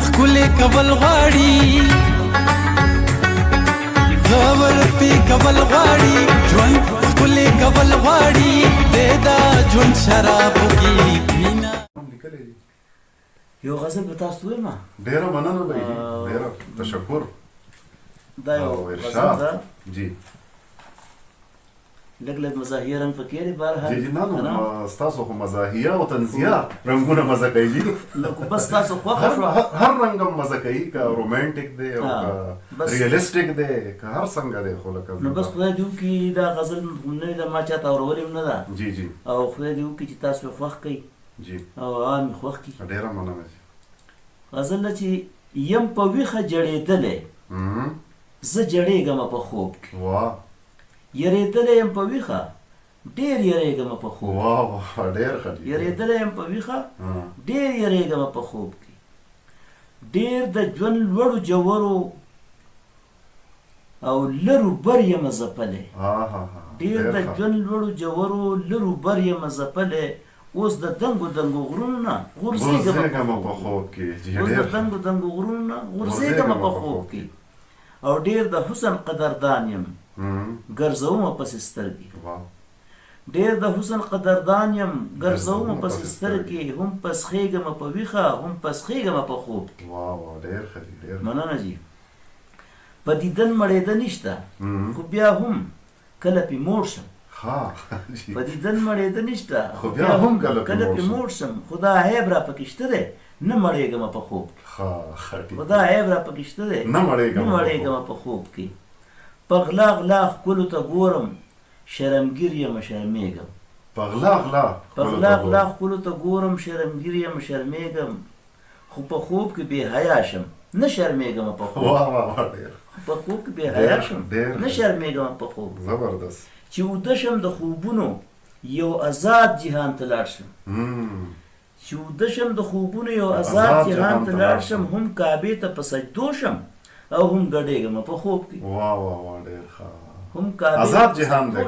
ښکلی کول غواړي خبر پې کول غواړي ژوند ښکلی کول غواړي دی دا ژوند شرابو کې مینه یو غزل به تاسو ته ویمه ډېره مننه بهي ډېره تشکر دا یو غزل ارشاد ده جی لږ لږ مزاحیه رنګ پکې دی بهرحال جی نه نو ستاسو خو مزاحیه او تنزیه رنګونه مزه کوي جی لکه بس تاسو خوښه شوه هر رنګ هم مزه کوي که رومانټیک دی او که ریالسټیک دی که هر څنګه دی خو لکه نو بس خدای دې وکړي دا غزل نه ده ما چاته اورولې هم نه ده جی جی او خدای دې وکړي چې تاسو یې خوښ کړئ جی او عام یې خوښ کړي ډېره مننه جی غزل ده چې یم په ویښه جړېدلی زه جړېږم په خوب کې واه یریدلی یم په ویښه ډېر یریږم په خوب واه واه ډېر ښه دی یریدلی یم په ویښه ډېر یریږم په خوب کې ډېر د ژوند لوړو جوورو او لرو بر یم ځپلی ډېر د ژوند لوړو جوورو لرو بر یم ځپلی اوس د دنګو دنګو غرونو نه غورځېږم په خوب کې اوس د دنګو دنګو غرونو نه غورځېږم په خوب کې او ډېر د حسن قدردان یم ګرځومه پسې سترګې ډېر د حسن قدردان یم ګرځومه پسې سترګې هم پسخېږم په ویښه هم پسخېږم په خوب کې مننه جي په دیدن مړېده نشته خو بیا هم کله پې موړ شم په دیدن مړېده نشته خو بیا هم کله پې موړ شم خو دا عیب را پکې شته دی نه مړېږم په خوب کې خو دا عیب را پکې شته دی نه مړېږم په خوب کې په غلا غلا ښکلو ته ګورم شرمګیر یم شرمېږم په غلا غلا ښکلو ته ګورم شرمګیر یم شرمېږم خو په خوب کې بې حیا شم نه شرمېږم په خوب په خوب کې بې حیا شم نه شرمېږم په خوب زبردست چې اوده شم د خوبونو یو آزاد جهان ته لاړ شم چې اوده شم د خوبونو یو آزاد جهان ته لاړ شم هم کعبې ته په سجدو شم او هم ګډېږم په خوب کې هم آزاد جهان دی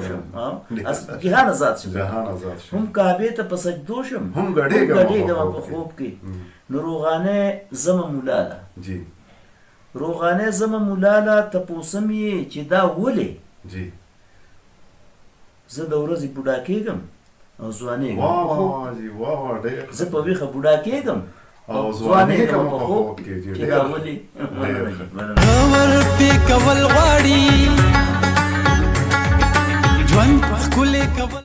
جهان آزاد شم هم کعبې ته په سجدو شم هم ګډېږم په خوب کې نو روغانه زمه مولاله روغانه زمه مولاله تپوسم یې چې دا ولې زه د ورځې بوډا کېږم او ځوانېږم زه په ویښه بوډا کېږم او ځوانېږم په خوب کې چې دا ولې خبر پې کول غواړي ژوند ښکلی کول